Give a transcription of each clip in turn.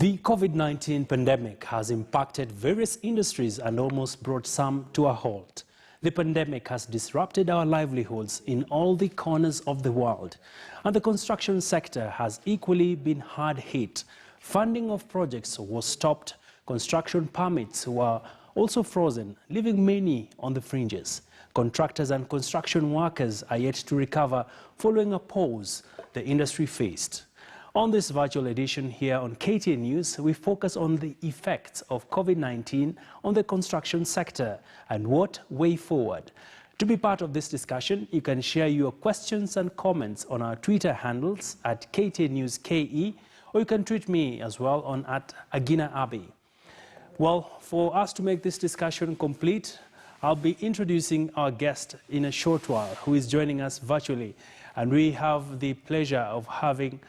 The Covid-19 pandemic has impacted various industries and almost brought some to a halt. The pandemic has disrupted our livelihoods in all the corners of the world, and the construction sector has equally been hard hit. Funding of projects was stopped, construction permits were also frozen, leaving many on the fringes. Contractors and construction workers are yet to recover following a pause the industry faced. On this virtual edition here on KTN News, we focus on the effects of Covid-19 on the construction sector and what way forward. To be part of this discussion, you can share your questions and comments on our Twitter handles at KTN News KE, or you can tweet me as well on @AginaAbi. Well, for us to make this discussion complete, I'll be introducing our guest in a short while, who is joining us virtually. And we have the pleasure of having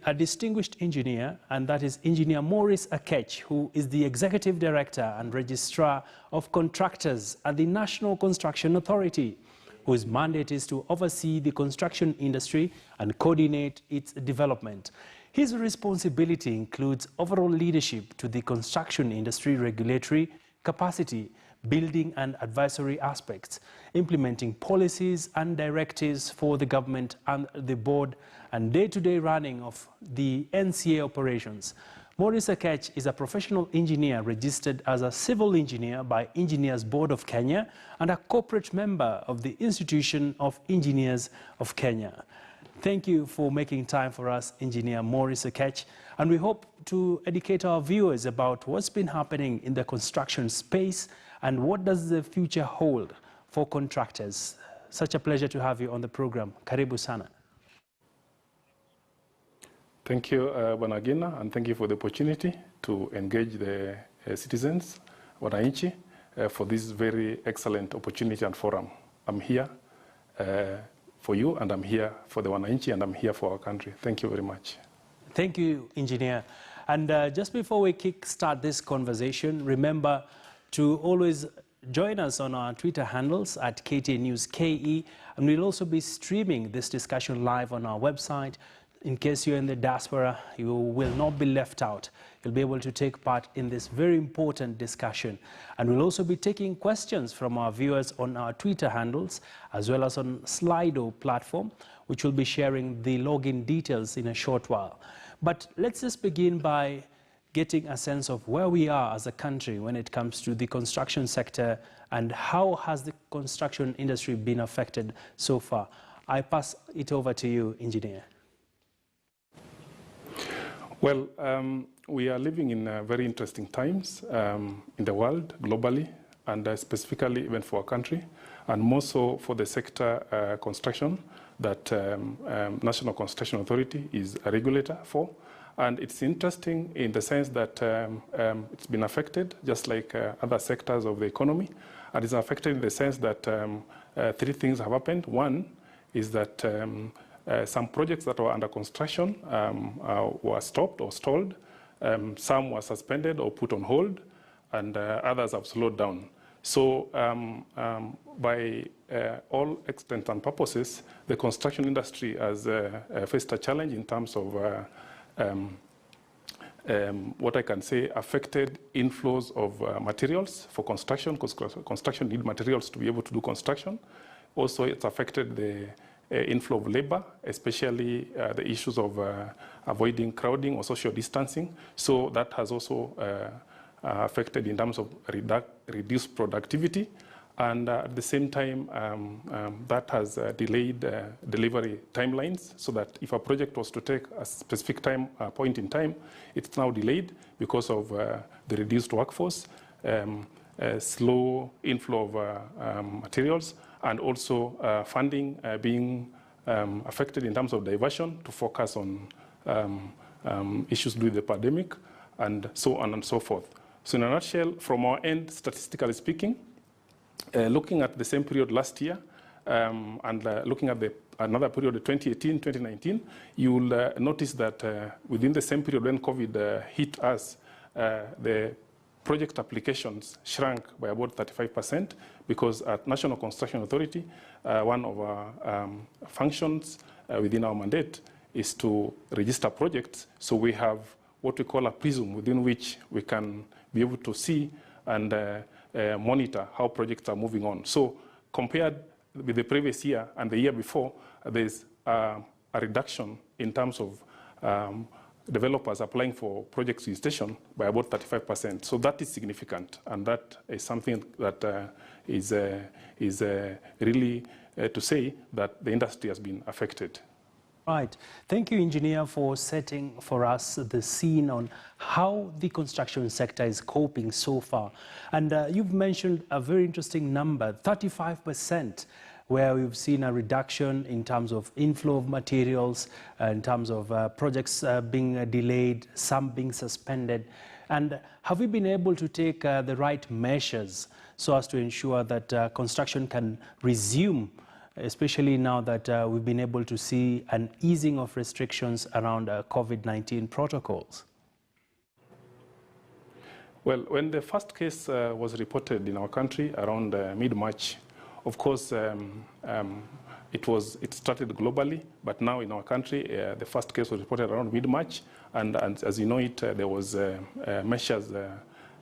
a distinguished engineer, and that is Engineer Maurice Akech, who is the Executive Director and Registrar of Contractors at the National Construction Authority, whose mandate is to oversee the construction industry and coordinate its development. His responsibility includes overall leadership to the construction industry regulatory capacity, building and advisory aspects, implementing policies and directives for the government and the board, and day-to-day running of the NCA operations. Maurice Akech is a professional engineer registered as a civil engineer by Engineers Board of Kenya and a corporate member of the Institution of Engineers of Kenya. Thank you for making time for us, Engineer Maurice Akech, and we hope to educate our viewers about what's been happening in the construction space and what does the future hold for contractors. Such a pleasure to have you on the program. Karibu sana. Thank you, Wanagina, and thank you for the opportunity to engage the citizens, Wananchi, for this very excellent opportunity and forum. I'm here for you, and I'm here for the Wananchi, and I'm here for our country. Thank you very much. Thank you, Engineer. And just before we kick-start this conversation, remember to always join us on our Twitter handles at KTN News KE, and we'll also be streaming this discussion live on our website. In case you're in the diaspora, you will not be left out. You'll be able to take part in this very important discussion. And we'll also be taking questions from our viewers on our Twitter handles, as well as on Slido platform, which will be sharing the login details in a short while. But let's just begin by getting a sense of where we are as a country when it comes to the construction sector and how has the construction industry been affected so far. I pass it over to you, Engineer. Well, we are living in very interesting times in the world, globally, and specifically even for our country, and more so for the sector construction that National Construction Authority is a regulator for. And it's interesting in the sense that it's been affected, just like other sectors of the economy. And it's affected in the sense that three things have happened. One is that some projects that were under construction were stopped or stalled. Some were suspended or put on hold, and others have slowed down. So by all extent and purposes, the construction industry has faced a challenge in terms of what I can say affected inflows of materials for construction, because construction need materials to be able to do construction. Also, it's affected the inflow of labor, especially the issues of avoiding crowding or social distancing. So that has also affected in terms of reduced productivity. And at the same time, that has delayed delivery timelines, so that if a project was to take a specific point in time, it's now delayed because of the reduced workforce, slow inflow of materials, and also funding being affected in terms of diversion to focus on issues with the pandemic, and so on and so forth. So in a nutshell, from our end, statistically speaking, looking at the same period last year and looking at another period, 2018-2019, you will notice that within the same period when COVID hit us, the project applications shrank by about 35%, because at National Construction Authority, one of our functions within our mandate is to register projects. So we have what we call a prism within which we can be able to see and monitor how projects are moving on. So compared with the previous year and the year before, there's a reduction in terms of developers applying for project registration by about 35%. So that is significant, and that is something that is really to say that the industry has been affected. Right. Thank you, Engineer, for setting for us the scene on how the construction sector is coping so far. And you've mentioned a very interesting number, 35%, where we've seen a reduction in terms of inflow of materials, in terms of projects being delayed, some being suspended. And have we been able to take the right measures so as to ensure that construction can resume, especially now that we've been able to see an easing of restrictions around COVID-19 protocols? Well, when the first case was reported in our country around mid-March, of course, it started globally, but now in our country, the first case was reported around mid-March, and as you know it, there was measures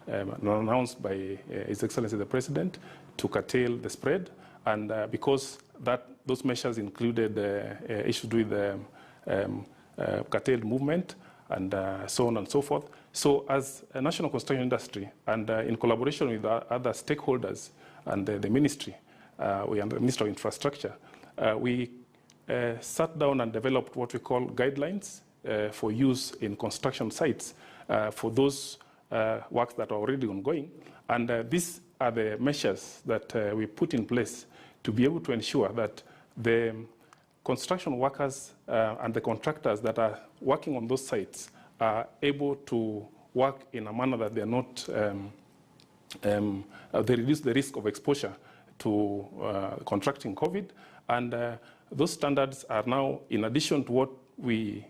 announced by His Excellency the President to curtail the spread, and because those measures included issues with curtailed movement and so on and so forth. So as a national construction industry and in collaboration with other stakeholders and the ministry, we and the Ministry of Infrastructure, we sat down and developed what we call guidelines for use in construction sites for those works that are already ongoing. And these are the measures that we put in place to be able to ensure that the construction workers and the contractors that are working on those sites are able to work in a manner that they are not, they reduce the risk of exposure to contracting COVID. And those standards are now, in addition to what we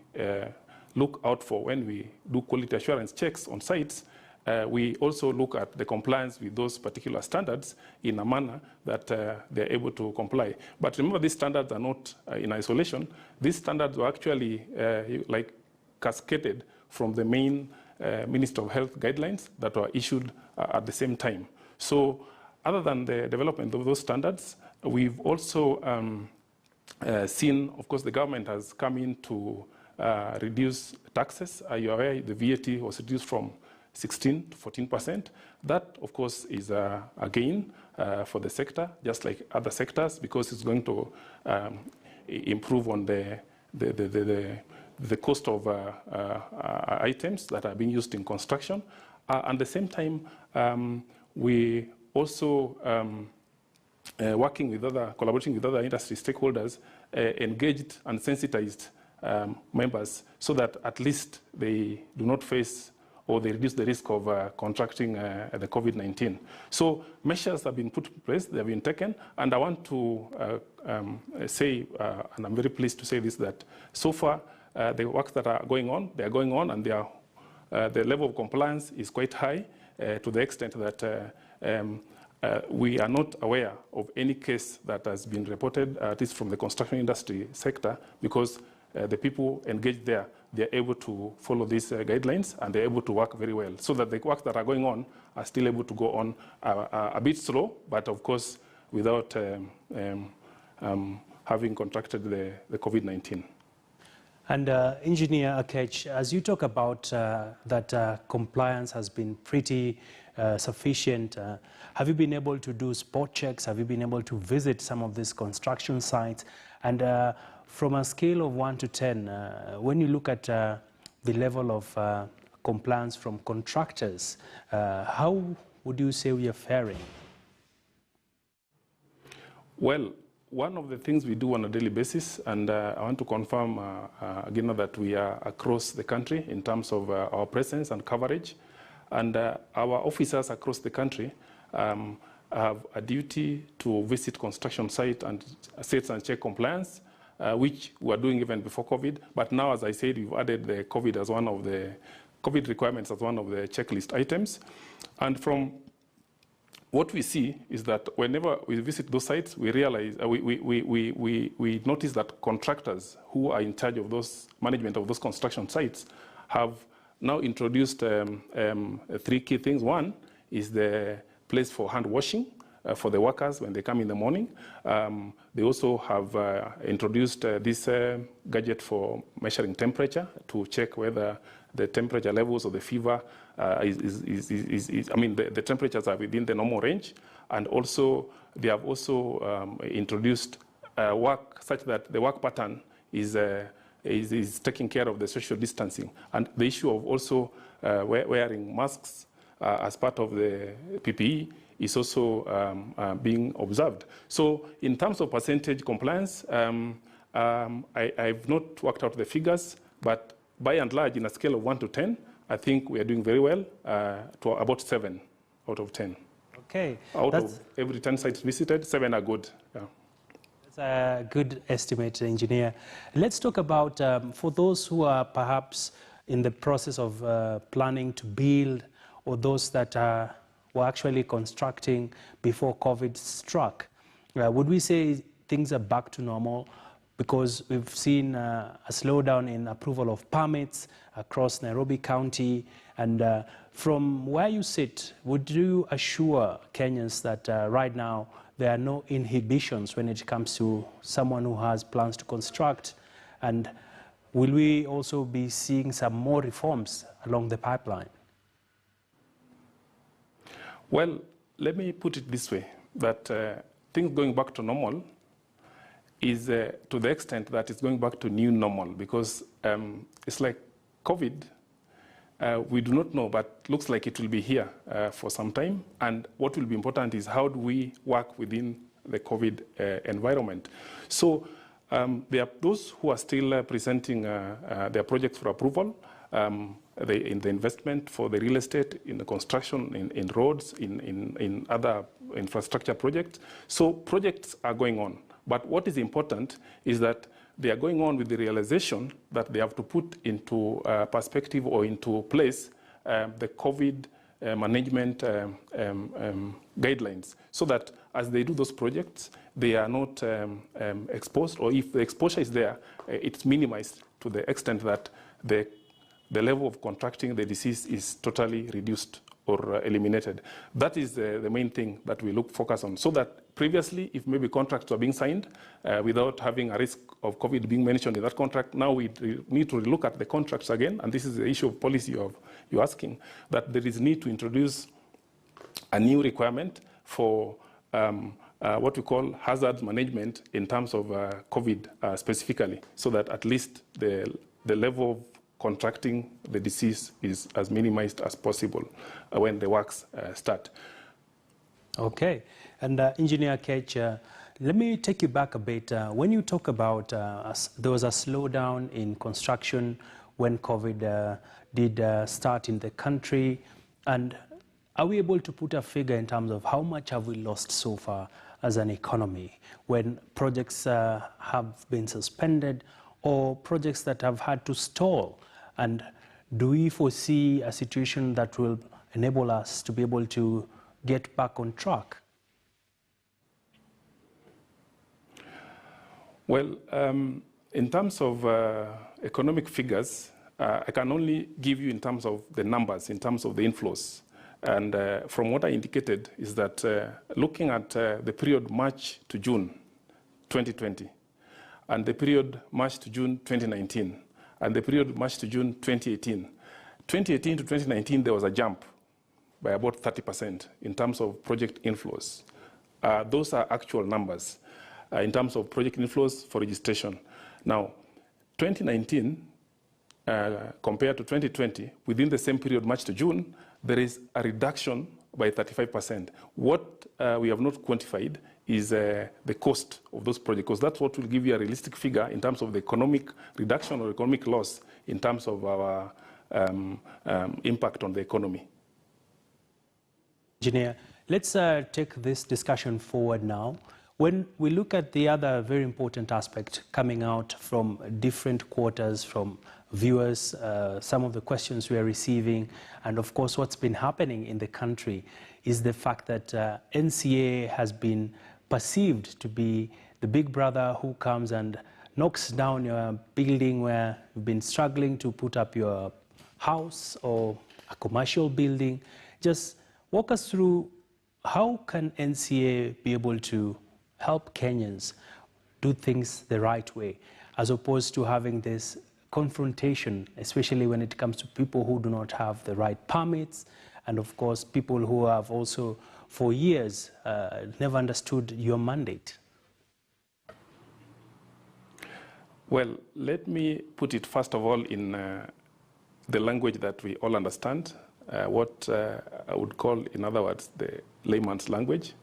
look out for when we do quality assurance checks on sites, we also look at the compliance with those particular standards in a manner that they're able to comply. But remember, these standards are not in isolation. These standards were actually like cascaded from the main Minister of Health guidelines that were issued at the same time. So other than the development of those standards, we've also seen, of course, the government has come in to reduce taxes. You're aware the VAT was reduced from 16 to 14%. That, of course, is a gain for the sector, just like other sectors, because it's going to improve on the cost of items that are being used in construction. At the same time, we also collaborating with other industry stakeholders, engaged and sensitized members so that at least they do not face or they reduce the risk of contracting the COVID-19. So measures have been put in place, they have been taken, and I want to say, and I'm very pleased to say this, that so far the works that are going on, they are going on, and they are, the level of compliance is quite high to the extent that we are not aware of any case that has been reported, at least from the construction industry sector, because the people engaged there, they're able to follow these guidelines and they're able to work very well. So that the works that are going on are still able to go on a bit slow, but of course without having contracted the COVID-19. And Engineer Akech, as you talk about that compliance has been pretty sufficient, have you been able to do spot checks? Have you been able to visit some of these construction sites? And from a scale of 1 to 10, when you look at the level of compliance from contractors, how would you say we are faring? Well, one of the things we do on a daily basis, and I want to confirm again that we are across the country in terms of our presence and coverage, and our officers across the country have a duty to visit construction sites and check compliance, which we were doing even before COVID. But now, as I said, we've added the COVID as one of the COVID requirements as one of the checklist items. And from what we see is that whenever we visit those sites, we realize, we notice that contractors who are in charge of those management of those construction sites have now introduced three key things. One is the place for hand washing for the workers when they come in the morning. They also have introduced this gadget for measuring temperature to check whether the temperature levels of the fever the temperatures are within the normal range. And also, they have also introduced work such that the work pattern is taking care of the social distancing. And the issue of also wearing masks as part of the PPE is also being observed. So in terms of percentage compliance, I've not worked out the figures, but by and large, in a scale of 1 to 10, I think we are doing very well, to about 7 out of 10. Okay. Out of every 10 sites visited, 7 are good. Yeah. That's a good estimate, engineer. Let's talk about, for those who are perhaps in the process of planning to build, or those that were actually constructing before COVID struck, would we say things are back to normal? Because we've seen a slowdown in approval of permits across Nairobi County. And from where you sit, would you assure Kenyans that right now there are no inhibitions when it comes to someone who has plans to construct? And will we also be seeing some more reforms along the pipeline? Well, let me put it this way, that things going back to normal is to the extent that it's going back to new normal, because it's like COVID. We do not know, but looks like it will be here for some time. And what will be important is how do we work within the COVID environment. So there are those who are still presenting their projects for approval, in the investment for the real estate, in the construction, in roads, in other infrastructure projects. So projects are going on. But what is important is that they are going on with the realization that they have to put into perspective or into place the COVID management guidelines, so that as they do those projects, they are not exposed, or if the exposure is there, it's minimized to the extent that the level of contracting the disease is totally reduced or eliminated. That is the main thing that we focus on, so that previously, if maybe contracts were being signed without having a risk of COVID being mentioned in that contract, now we need to look at the contracts again, and this is the issue of policy of you asking, that there is need to introduce a new requirement for what we call hazard management in terms of COVID specifically, so that at least the level of contracting the disease is as minimized as possible when the works start. Okay. And Engineer Akech, let me take you back a bit. When you talk about there was a slowdown in construction when COVID did start in the country, and are we able to put a figure in terms of how much have we lost so far as an economy when projects have been suspended or projects that have had to stall? And do we foresee a situation that will enable us to be able to get back on track? Well, in terms of economic figures, I can only give you in terms of the numbers, in terms of the inflows. And from what I indicated is that looking at the period March to June 2020, and the period March to June 2019, and the period March to June 2018, 2018 to 2019, there was a jump by about 30% in terms of project inflows. Those are actual numbers in terms of project inflows for registration. Now, 2019 compared to 2020, within the same period, March to June, there is a reduction by 35%. What we have not quantified is the cost of those projects, because that's what will give you a realistic figure in terms of the economic reduction or economic loss in terms of our impact on the economy. Engineer, let's take this discussion forward now. When we look at the other very important aspect coming out from different quarters, from viewers, some of the questions we are receiving, and of course what's been happening in the country, is the fact that NCA has been perceived to be the big brother who comes and knocks down your building where you've been struggling to put up your house or a commercial building. Just walk us through how can NCA be able to help Kenyans do things the right way, as opposed to having this confrontation, especially when it comes to people who do not have the right permits, and of course people who have also for years never understood your mandate. Well, let me put it first of all in the language that we all understand, what I would call, in other words, the layman's language,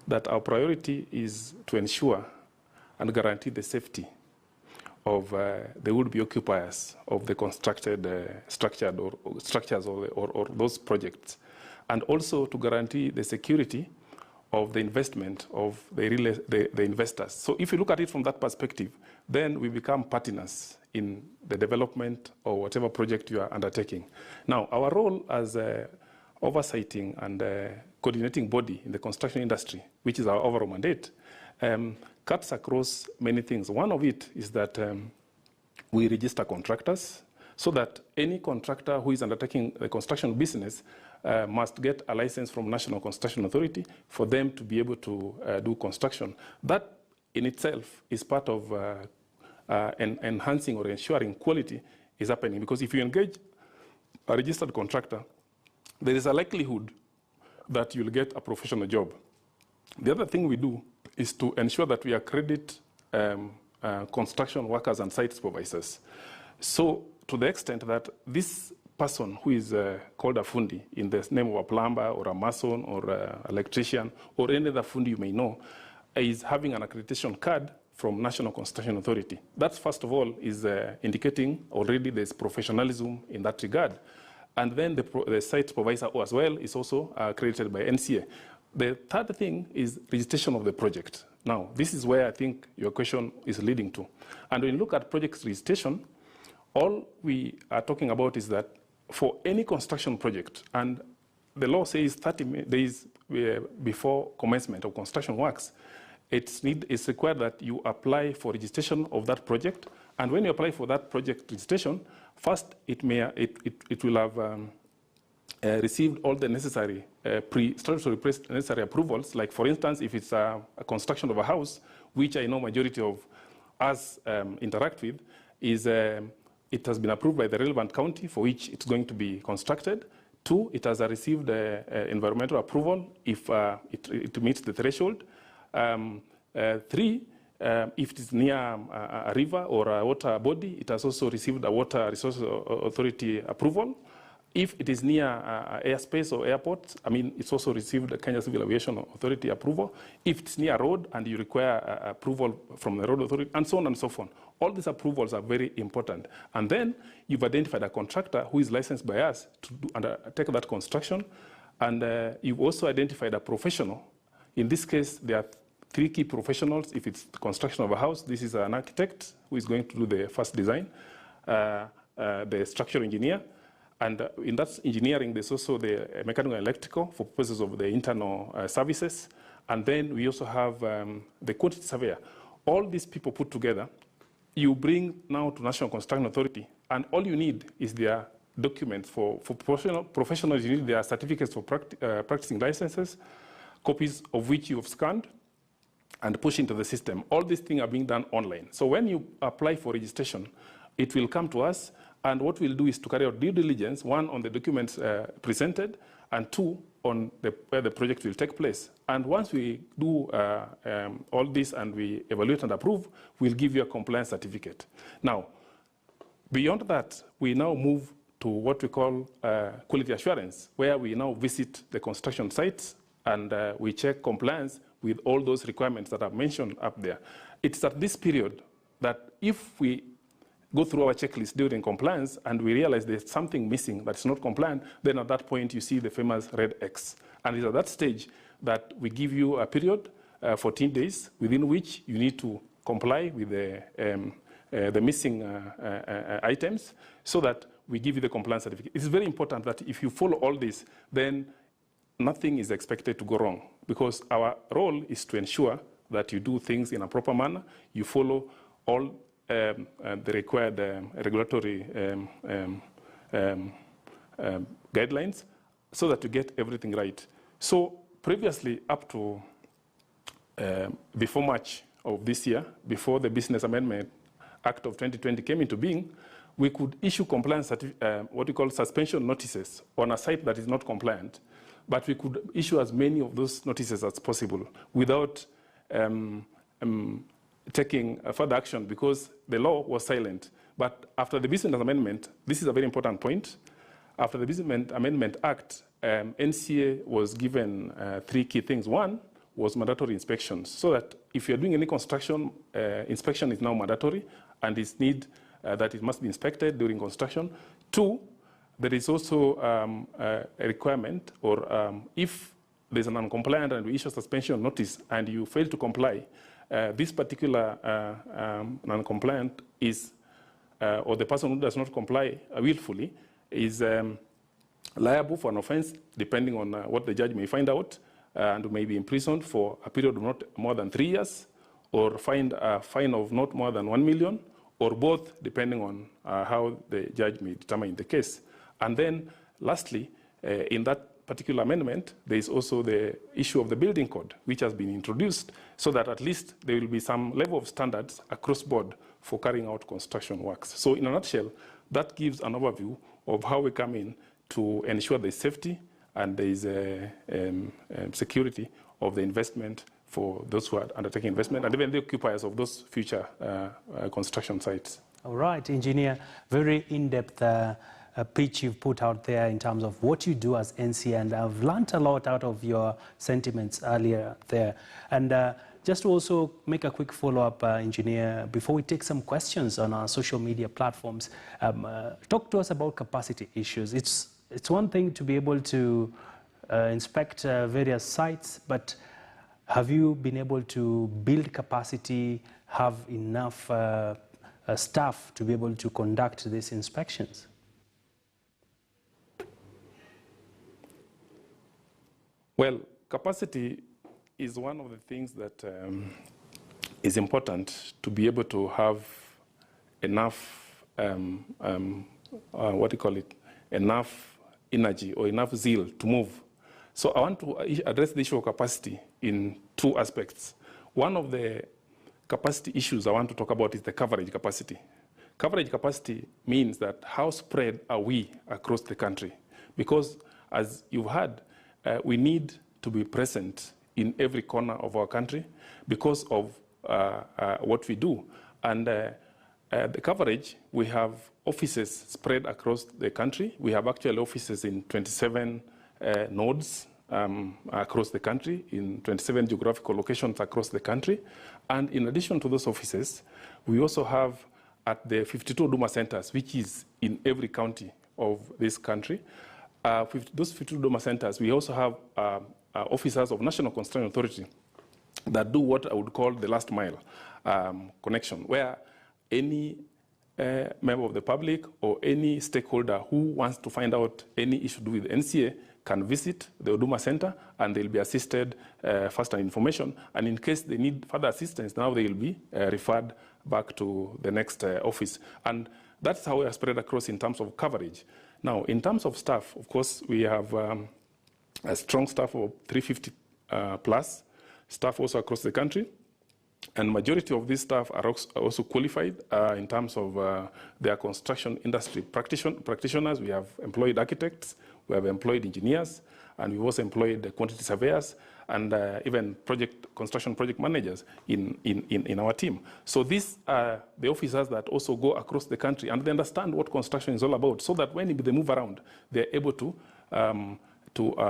that our priority is to ensure and guarantee the safety of the would-be occupiers of the constructed structures or those projects, and also to guarantee the security of the investment of the investors. So if you look at it from that perspective, then we become partners in the development or whatever project you are undertaking. Now, our role as a oversighting and coordinating body in the construction industry, which is our overall mandate, cuts across many things. One of it is that we register contractors so that any contractor who is undertaking the construction business must get a license from National Construction Authority for them to be able to do construction. That in itself is part of enhancing or ensuring quality is happening, because if you engage a registered contractor, there is a likelihood that you'll get a professional job. The other thing we do is to ensure that we accredit construction workers and site supervisors. So to the extent that this person who is called a fundi in the name of a plumber or a mason or an electrician or any other fundi you may know is having an accreditation card from National Construction Authority. That, first of all, is indicating already there's professionalism in that regard. And then the site supervisor as well is also accredited by NCA. The third thing is registration of the project. Now, this is where I think your question is leading to. And when you look at project registration, all we are talking about is that for any construction project, and the law says 30 days before commencement of construction works, it's required that you apply for registration of that project. And when you apply for that project registration, first it will have received all the necessary statutory necessary approvals. Like, for instance, if it's a construction of a house, which I know majority of us interact with, is it has been approved by the relevant county for which it's going to be constructed. 2, it has received environmental approval if it meets the threshold. 3, if it is near a river or a water body, it has also received a Water Resources Authority approval. If it is near airspace or airport, I mean, it's also received the Kenya Civil Aviation Authority approval. If it's near a road and you require approval from the road authority, and so on and so forth. All these approvals are very important. And then you've identified a contractor who is licensed by us to undertake that construction. And you've also identified a professional. In this case, there are 3 key professionals. If it's the construction of a house, this is an architect who is going to do the first design, the structural engineer. And in that engineering, there's also the mechanical and electrical for purposes of the internal services. And then we also have the quantity surveyor. All these people put together, you bring now to National Construction Authority, and all you need is their documents. For professionals, you need their certificates for practicing licenses, copies of which you have scanned and push into the system. All these things are being done online. So when you apply for registration, it will come to us, and what we'll do is to carry out due diligence, 1, on the documents presented, and 2, on where the project will take place. And once we do all this and we evaluate and approve, we'll give you a compliance certificate. Now, beyond that, we now move to what we call quality assurance, where we now visit the construction sites and we check compliance with all those requirements that I've mentioned up there. It's at this period that if we go through our checklist during compliance and we realize there's something missing that's not compliant, then at that point you see the famous red X. And it's at that stage that we give you a period, 14 days, within which you need to comply with the missing items, so that we give you the compliance certificate. It's very important that if you follow all this, then nothing is expected to go wrong, because our role is to ensure that you do things in a proper manner, you follow all the required regulatory guidelines so that you get everything right. So previously, up to before March of this year, before the Business Amendment Act of 2020 came into being, we could issue compliance, what we call suspension notices on a site that is not compliant, but we could issue as many of those notices as possible without taking further action because the law was silent. But after the Business Amendment, this is a very important point, after the Business Amendment Act, NCA was given 3 key things. One was mandatory inspections, so that if you're doing any construction, inspection is now mandatory, and it's that it must be inspected during construction. 2, there is also a requirement, or if there's an non-compliant and we issue suspension notice and you fail to comply, this particular non-compliant is, or the person who does not comply willfully, is liable for an offense, depending on what the judge may find out, and may be imprisoned for a period of not more than 3 years, or fined a fine of not more than 1 million, or both, depending on how the judge may determine the case. And then, lastly, in that particular amendment, there is also the issue of the building code, which has been introduced, so that at least there will be some level of standards across board for carrying out construction works. So in a nutshell, that gives an overview of how we come in to ensure there is safety and there is security of the investment for those who are undertaking investment and even the occupiers of those future construction sites. All right, Engineer, very in-depth pitch you've put out there in terms of what you do as NCA, and I've learned a lot out of your sentiments earlier there. And just to also make a quick follow-up, Engineer, before we take some questions on our social media platforms, talk to us about capacity issues. It's one thing to be able to inspect various sites, but have you been able to build capacity, have enough staff to be able to conduct these inspections? Well, capacity is one of the things that is important to be able to have enough, enough energy or enough zeal to move. So I want to address the issue of capacity in 2 aspects. One of the capacity issues I want to talk about is the coverage capacity. Coverage capacity means that how spread are we across the country? Because as you've heard, we need to be present in every corner of our country because of what we do. And the coverage, we have offices spread across the country. We have actual offices in 27 nodes across the country, in 27 geographical locations across the country. And in addition to those offices, we also have at the 52 Huduma centers, which is in every county of this country. Those 52 Huduma centers, we also have officers of National Construction Authority that do what I would call the last mile connection, where any member of the public or any stakeholder who wants to find out any issue to do with NCA can visit the Huduma Center and they'll be assisted first-hand information. And in case they need further assistance, now they will be referred back to the next office. And that's how we are spread across in terms of coverage. Now, in terms of staff, of course, we have a strong staff of 350 plus staff also across the country. And majority of these staff are also qualified in terms of their construction industry practitioners. We have employed architects, we have employed engineers, and we've also employed quantity surveyors and even construction project managers in our team. So these are the officers that also go across the country and they understand what construction is all about, so that when they move around, they're able to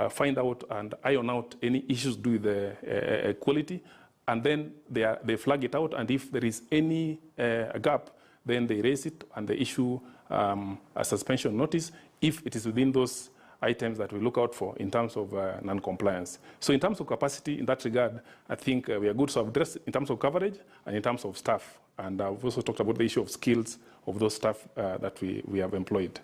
find out and iron out any issues to do with the quality. And then they flag it out, and if there is any gap, then they raise it and they issue a suspension notice if it is within those items that we look out for in terms of non-compliance. So in terms of capacity, in that regard, I think we are good. So I've addressed in terms of coverage and in terms of staff. And I've also talked about the issue of skills of those staff that we have employed.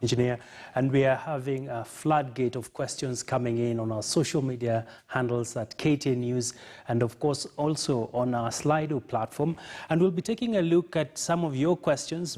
Engineer, and we are having a floodgate of questions coming in on our social media handles at KTN News, and of course also on our Slido platform. And we'll be taking a look at some of your questions